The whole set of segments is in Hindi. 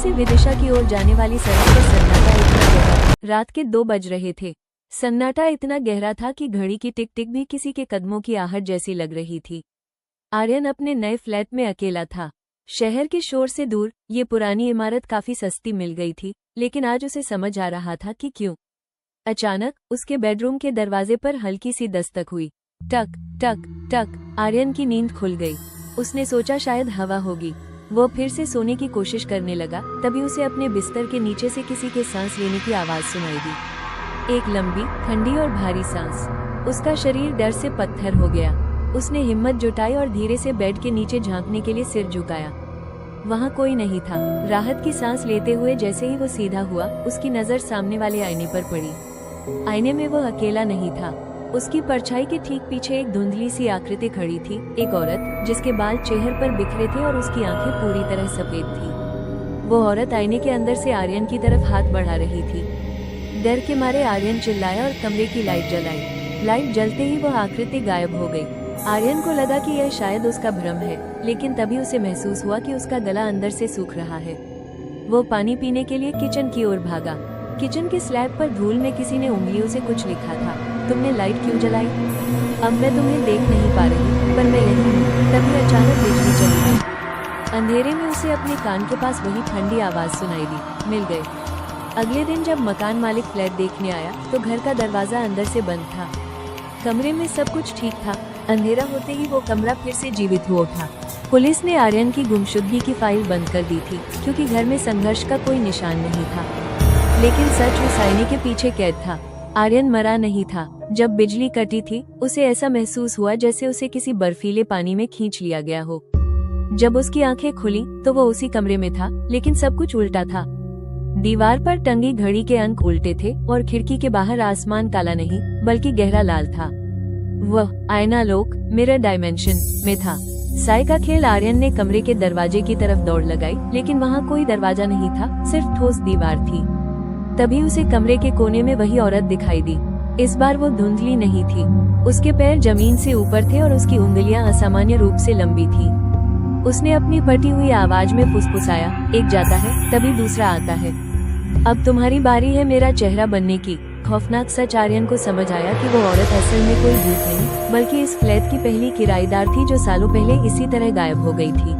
से विदिशा की ओर जाने वाली सड़क पर सन्नाटा इतना गहरा। रात के 2 बज रहे थे। सन्नाटा इतना गहरा था कि घड़ी की टिक टिक भी किसी के कदमों की आहट जैसी लग रही थी। आर्यन अपने नए फ्लैट में अकेला था। शहर के शोर से दूर ये पुरानी इमारत काफी सस्ती मिल गई थी, लेकिन आज उसे समझ आ रहा था कि क्यों। अचानक उसके बेडरूम के दरवाजे पर हल्की सी दस्तक हुई। टक टक टक। आर्यन की नींद खुल गई। उसने सोचा शायद हवा होगी। वो फिर से सोने की कोशिश करने लगा, तभी उसे अपने बिस्तर के नीचे से किसी के सांस लेने की आवाज सुनाई दी। एक लंबी, ठंडी और भारी सांस। उसका शरीर डर से पत्थर हो गया। उसने हिम्मत जुटाई और धीरे से बेड के नीचे झांकने के लिए सिर झुकाया। वहाँ कोई नहीं था। राहत की सांस लेते हुए जैसे ही वो सीधा हुआ, उसकी नजर सामने वाले आईने पर पड़ी। आईने में वो अकेला नहीं था। उसकी परछाई के ठीक पीछे एक धुंधली सी आकृति खड़ी थी, एक औरत जिसके बाल चेहरे पर बिखरे थे और उसकी आंखें पूरी तरह सफेद थी। वो औरत आईने के अंदर से आर्यन की तरफ हाथ बढ़ा रही थी। डर के मारे आर्यन चिल्लाया और कमरे की लाइट जलाई। लाइट जलते ही वो आकृति गायब हो गई। आर्यन को लगा कि यह शायद उसका भ्रम है, लेकिन तभी उसे महसूस हुआ कि उसका गला अंदर से सूख रहा है। वो पानी पीने के लिए किचन की ओर भागा। किचन के स्लैब पर धूल में किसी ने उंगलियों से कुछ लिखा था। तुमने लाइट क्यों जलाई? अब मैं तुम्हें देख नहीं पा रही, पर मैं यही हूँ। तभी अचानक बिजली चली गई। अंधेरे में उसे अपने कान के पास वही ठंडी आवाज सुनाई दी। मिल गए। अगले दिन जब मकान मालिक फ्लैट देखने आया तो घर का दरवाजा अंदर से बंद था। कमरे में सब कुछ ठीक था। अंधेरा होते ही वो कमरा फिर से जीवित हो उठा। पुलिस ने आर्यन की गुमशुदगी की फाइल बंद कर दी थी, क्योंकि घर में संघर्ष का कोई निशान नहीं था। लेकिन सच उस आईने के पीछे कैद था। आर्यन मरा नहीं था। जब बिजली कटी थी, उसे ऐसा महसूस हुआ जैसे उसे किसी बर्फीले पानी में खींच लिया गया हो। जब उसकी आंखें खुली तो वो उसी कमरे में था, लेकिन सब कुछ उल्टा था। दीवार पर टंगी घड़ी के अंक उल्टे थे और खिड़की के बाहर आसमान काला नहीं बल्कि गहरा लाल था। वह आईना लोक, मिरर डायमेंशन में था। साय का खेल। आर्यन ने कमरे के दरवाजे की तरफ दौड़ लगाई, लेकिन वहाँ कोई दरवाजा नहीं था, सिर्फ ठोस दीवार थी। तभी उसे कमरे के कोने में वही औरत दिखाई दी। इस बार वो धुंधली नहीं थी। उसके पैर जमीन से ऊपर थे और उसकी उंगलियां असामान्य रूप से लंबी थी। उसने अपनी फटी हुई आवाज में फुसफुसाया, एक जाता है तभी दूसरा आता है। अब तुम्हारी बारी है मेरा चेहरा बनने की। खौफनाक सच। आर्यन को समझ आया कि वो औरत असल में कोई भूत नहीं, बल्कि इस फ्लैट की पहली किराएदार थी जो सालों पहले इसी तरह गायब हो गई थी।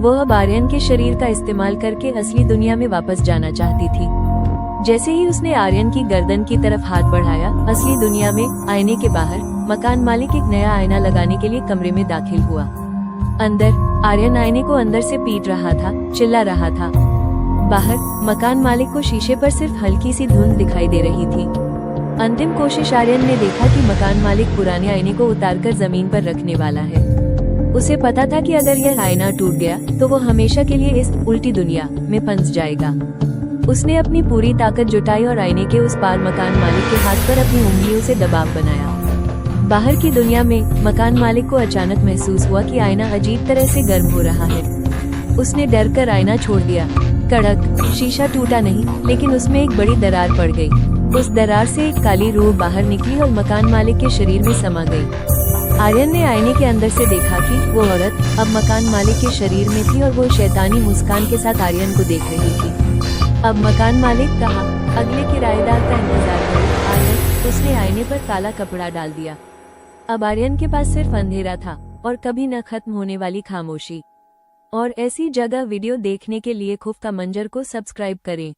वो अब आर्यन के शरीर का इस्तेमाल करके असली दुनिया में वापस जाना चाहती थी। जैसे ही उसने आर्यन की गर्दन की तरफ हाथ बढ़ाया, असली दुनिया में आईने के बाहर मकान मालिक एक नया आईना लगाने के लिए कमरे में दाखिल हुआ। अंदर आर्यन आईने को अंदर से पीट रहा था, चिल्ला रहा था। बाहर मकान मालिक को शीशे पर सिर्फ हल्की सी धुंध दिखाई दे रही थी। अंतिम कोशिश। आर्यन ने देखा कि मकान मालिक पुराने आईने को उतारकर जमीन पर रखने वाला है। उसे पता था कि अगर यह आईना टूट गया तो वो हमेशा के लिए इस उल्टी दुनिया में फंस जाएगा। उसने अपनी पूरी ताकत जुटाई और आईने के उस पार मकान मालिक के हाथ पर अपनी उंगलियों से दबाव बनाया। बाहर की दुनिया में मकान मालिक को अचानक महसूस हुआ कि आईना अजीब तरह से गर्म हो रहा है। उसने डरकर आईना छोड़ दिया। कड़क। शीशा टूटा नहीं, लेकिन उसमें एक बड़ी दरार पड़ गई। उस दरार से एक काली रूह बाहर निकली और मकान मालिक के शरीर में समा गई। आर्यन ने आईने के अंदर से देखा कि वो औरत अब मकान मालिक के शरीर में थी और वो शैतानी मुस्कान के साथ आर्यन को देख रही थी। अब मकान मालिक कहा, अगले किराएदार का इंतजार करो। आर्यन। उसने आईने पर काला कपड़ा डाल दिया। अब आर्यन के पास सिर्फ अंधेरा था और कभी न खत्म होने वाली खामोशी। और ऐसी जगह वीडियो देखने के लिए खौफ का मंजर को सब्सक्राइब करें।